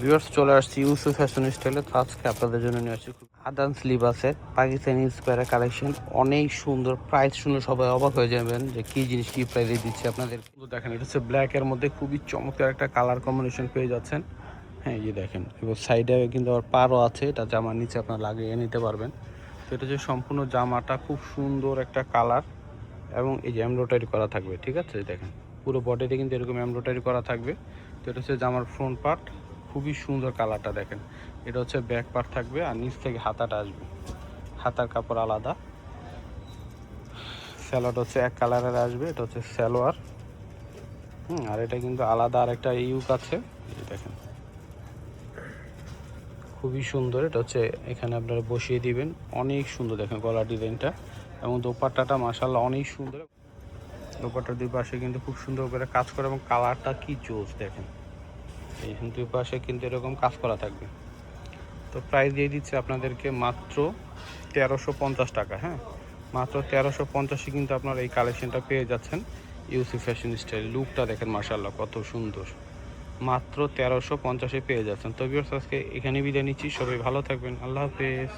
Viewers চলে আসছি Yusuf fashion স্টাইলে। তো আজকে আপনাদের জন্য নিয়ে আসছি খুব আদান স্লিভ আছে পাকিস্তানি ইন্সপায়ার কালেকশন, অনেক সুন্দর, প্রাইস শুনলে সবাই অবাক হয়ে যাবেন যে কি জিনিস কি প্রাইসে দিচ্ছে আপনাদের। তো দেখেন এটা হচ্ছে ব্ল্যাকের মধ্যে খুবই চমৎকার একটা কালার কম্বিনেশন পেয়ে যাচ্ছেন। হ্যাঁ, এই যে দেখেন, এবং সাইডে কিন্তু আবার পারও আছে, এটা জামার নিচে আপনার লাগিয়ে নিতে পারবেন। তো এটা হচ্ছে সম্পূর্ণ জামাটা খুব সুন্দর একটা কালার, এবং এই যে এমব্রয়ডারি করা থাকবে। ঠিক আছে, দেখেন পুরো বডিতে কিন্তু এরকম এমব্রয়ডারি করা থাকবে। তো এটা হচ্ছে জামার ফ্রন্ট পার্ট, খুবই সুন্দর কালারটা দেখেন। এটা হচ্ছে ব্যাক পার্ট থাকবে, আর নিচ থেকে হাতাটা আসবে, হাতার কাপড় আলাদা। স্যালোয়ার হচ্ছে এক কালারের আসবে, এটা হচ্ছে স্যালোয়ার। আর এটা কিন্তু আলাদা আর একটা ইউক আছে, দেখেন খুবই সুন্দর। এটা হচ্ছে এখানে আপনারা বসিয়ে দিবেন, অনেক সুন্দর দেখেন গলার ডিজাইনটা, এবং দোপাট্টাটা মাশাআল্লাহ অনেক সুন্দর। দোপাট্টার দুই পাশে কিন্তু খুব সুন্দর করে কাজ করে, এবং কালারটা কি জোস দেখেন। এই দুই পাশে কিন্তু এরকম কাজ করা থাকবে। তো প্রাইস দিয়ে দিচ্ছে আপনাদেরকে মাত্র 1350 টাকা। হ্যাঁ, মাত্র 1350 কিন্তু আপনারা এই কালেকশনটা পেয়ে যাচ্ছেন ইউসুফ ফ্যাশন স্টাইল। লুকটা দেখেন মাশাআল্লাহ কত সুন্দর, মাত্র 1350 পেয়ে যাচ্ছেন। তো ভিউয়ার্স আজকে এখানে বিদায় নিচ্ছি, সবাই ভালো থাকবেন, আল্লাহ হাফেজ।